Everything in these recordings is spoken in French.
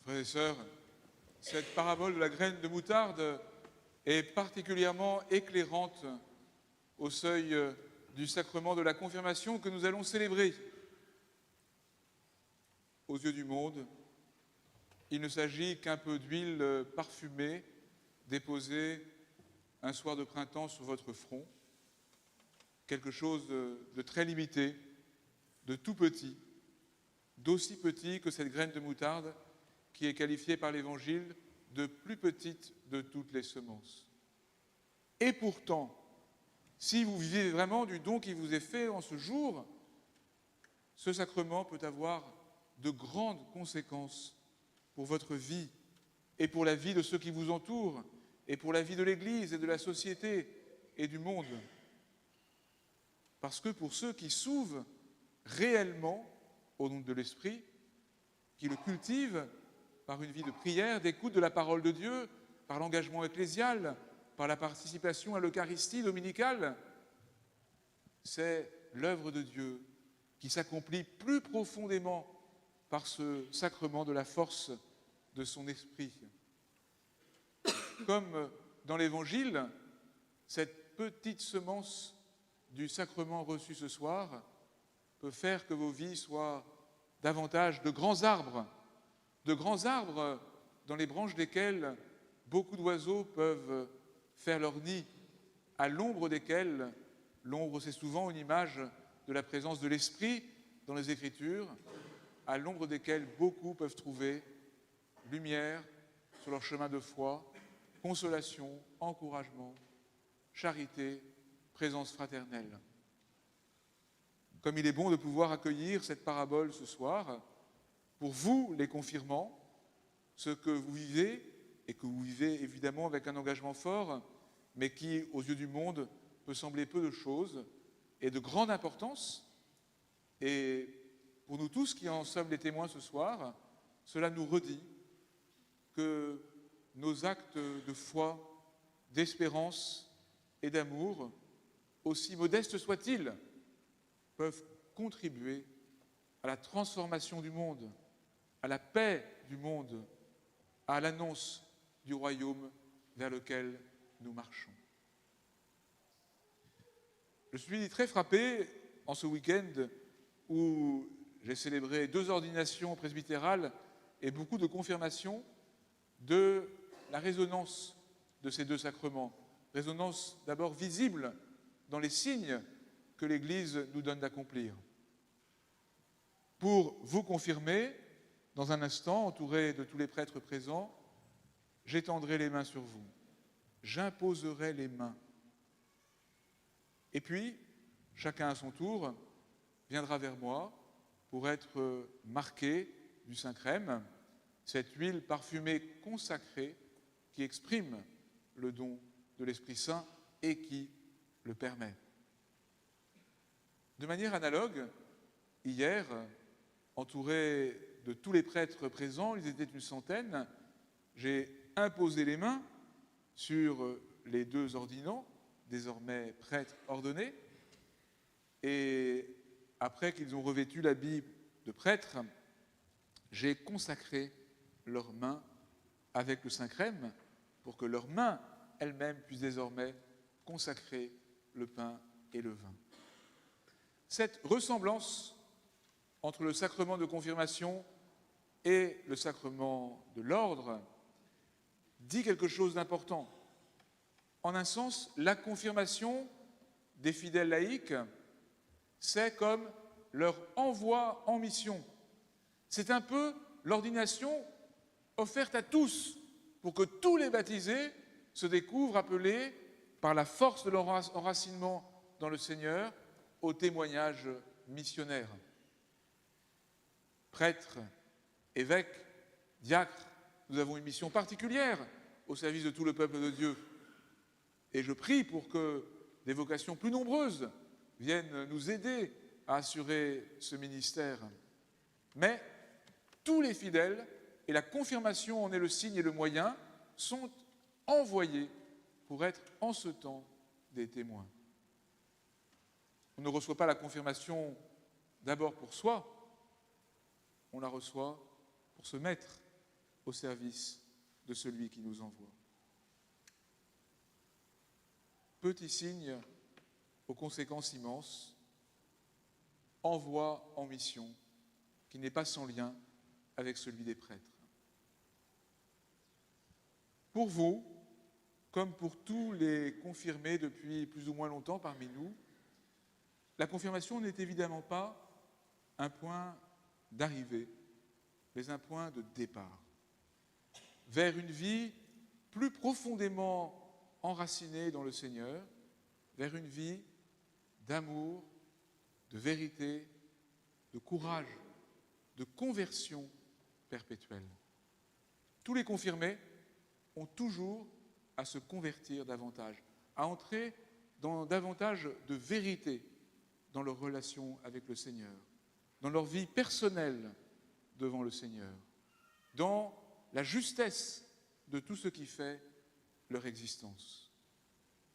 Frères et sœurs, cette parabole de la graine de moutarde est particulièrement éclairante au seuil du sacrement de la confirmation que nous allons célébrer. Aux yeux du monde, il ne s'agit qu'un peu d'huile parfumée déposée un soir de printemps sur votre front, quelque chose de très limité, de tout petit, d'aussi petit que cette graine de moutarde qui est qualifiée par l'Évangile de plus petite de toutes les semences. Et pourtant, si vous vivez vraiment du don qui vous est fait en ce jour, ce sacrement peut avoir de grandes conséquences pour votre vie et pour la vie de ceux qui vous entourent et pour la vie de l'Église et de la société et du monde. Parce que pour ceux qui s'ouvrent réellement au nom de l'Esprit, qui le cultivent par une vie de prière, d'écoute de la parole de Dieu, par l'engagement ecclésial, par la participation à l'Eucharistie dominicale, c'est l'œuvre de Dieu qui s'accomplit plus profondément par ce sacrement de la force de son esprit. Comme dans l'Évangile, cette petite semence du sacrement reçu ce soir peut faire que vos vies soient davantage de grands arbres dans les branches desquels beaucoup d'oiseaux peuvent faire leur nid, à l'ombre desquels, l'ombre c'est souvent une image de la présence de l'Esprit dans les Écritures, à l'ombre desquels beaucoup peuvent trouver lumière sur leur chemin de foi, consolation, encouragement, charité, présence fraternelle. Comme il est bon de pouvoir accueillir cette parabole ce soir, pour vous, les confirmants, ce que vous vivez, et que vous vivez évidemment avec un engagement fort, mais qui, aux yeux du monde, peut sembler peu de choses, et de grande importance. Et pour nous tous qui en sommes les témoins ce soir, cela nous redit que nos actes de foi, d'espérance et d'amour, aussi modestes soient-ils, peuvent contribuer à la transformation du monde, à la paix du monde, à l'annonce du royaume vers lequel nous marchons. Je suis très frappé en ce week-end où j'ai célébré 2 ordinations presbytérales et beaucoup de confirmations de la résonance de ces 2 sacrements. Résonance d'abord visible dans les signes que l'Église nous donne d'accomplir. Pour vous confirmer, dans un instant, entouré de tous les prêtres présents, j'étendrai les mains sur vous, j'imposerai les mains. Et puis, chacun à son tour viendra vers moi pour être marqué du Saint-Crème, cette huile parfumée consacrée qui exprime le don de l'Esprit Saint et qui le permet. De manière analogue, hier, entouré de tous les prêtres présents, ils étaient une centaine, j'ai imposé les mains sur les 2 ordinants, désormais prêtres ordonnés, et après qu'ils ont revêtu l'habit de prêtre, j'ai consacré leurs mains avec le Saint-Crème pour que leurs mains elles-mêmes puissent désormais consacrer le pain et le vin. Cette ressemblance entre le sacrement de confirmation et le sacrement de l'ordre dit quelque chose d'important. En un sens, la confirmation des fidèles laïcs, c'est comme leur envoi en mission. C'est un peu l'ordination offerte à tous pour que tous les baptisés se découvrent appelés par la force de leur enracinement dans le Seigneur au témoignage missionnaire. Prêtres, évêques, diacres, nous avons une mission particulière au service de tout le peuple de Dieu. Et je prie pour que des vocations plus nombreuses viennent nous aider à assurer ce ministère. Mais tous les fidèles, et la confirmation en est le signe et le moyen, sont envoyés pour être en ce temps des témoins. On ne reçoit pas la confirmation d'abord pour soi, on la reçoit pour se mettre au service de celui qui nous envoie. Petit signe aux conséquences immenses, envoi en mission qui n'est pas sans lien avec celui des prêtres. Pour vous, comme pour tous les confirmés depuis plus ou moins longtemps parmi nous, la confirmation n'est évidemment pas un point d'arrivée, mais un point de départ vers une vie plus profondément enracinée dans le Seigneur, vers une vie d'amour, de vérité, de courage, de conversion perpétuelle. Tous les confirmés ont toujours à se convertir davantage, à entrer dans davantage de vérité dans leur relation avec le Seigneur, dans leur vie personnelle devant le Seigneur, dans la justesse de tout ce qui fait leur existence.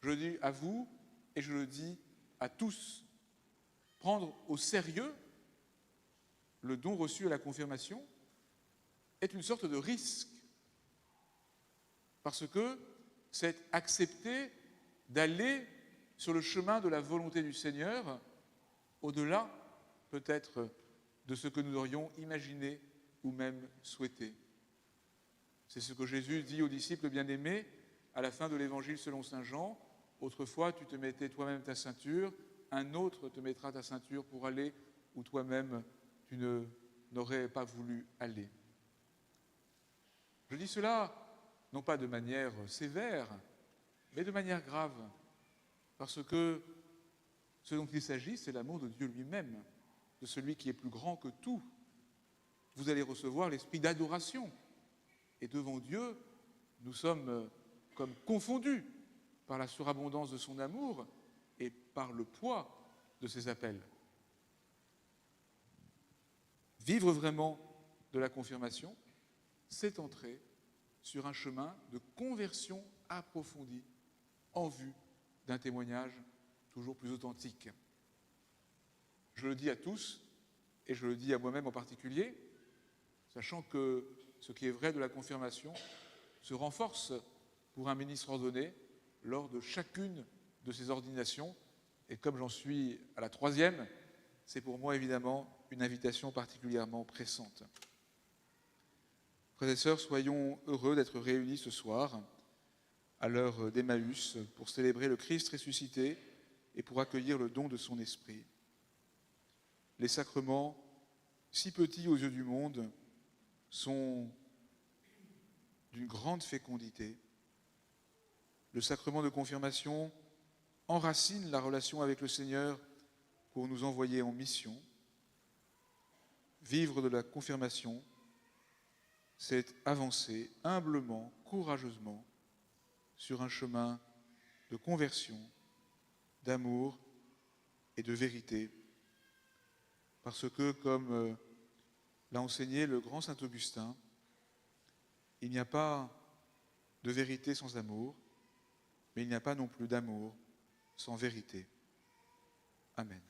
Je le dis à vous et je le dis à tous. Prendre au sérieux le don reçu à la confirmation est une sorte de risque, parce que c'est accepter d'aller sur le chemin de la volonté du Seigneur, au-delà peut-être de ce que nous aurions imaginé ou même souhaité. C'est ce que Jésus dit aux disciples bien-aimés à la fin de l'Évangile selon saint Jean. Autrefois, tu te mettais toi-même ta ceinture, un autre te mettra ta ceinture pour aller où toi-même tu n'aurais pas voulu aller. Je dis cela non pas de manière sévère, mais de manière grave, parce que ce dont il s'agit, c'est l'amour de Dieu lui-même, de celui qui est plus grand que tout. Vous allez recevoir l'esprit d'adoration, et devant Dieu, nous sommes comme confondus par la surabondance de son amour et par le poids de ses appels. Vivre vraiment de la confirmation, c'est entrer sur un chemin de conversion approfondie en vue d'un témoignage toujours plus authentique. Je le dis à tous, et je le dis à moi-même en particulier, sachant que ce qui est vrai de la confirmation se renforce pour un ministre ordonné lors de chacune de ses ordinations, et comme j'en suis à la 3e, c'est pour moi évidemment une invitation particulièrement pressante. Frères et sœurs, soyons heureux d'être réunis ce soir à l'heure d'Emmaüs pour célébrer le Christ ressuscité et pour accueillir le don de son esprit. Les sacrements, si petits aux yeux du monde, sont d'une grande fécondité. Le sacrement de confirmation enracine la relation avec le Seigneur pour nous envoyer en mission. Vivre de la confirmation, c'est avancer humblement, courageusement sur un chemin de conversion, d'amour et de vérité. Parce que, comme l'a enseigné le grand saint Augustin, il n'y a pas de vérité sans amour, mais il n'y a pas non plus d'amour sans vérité. Amen.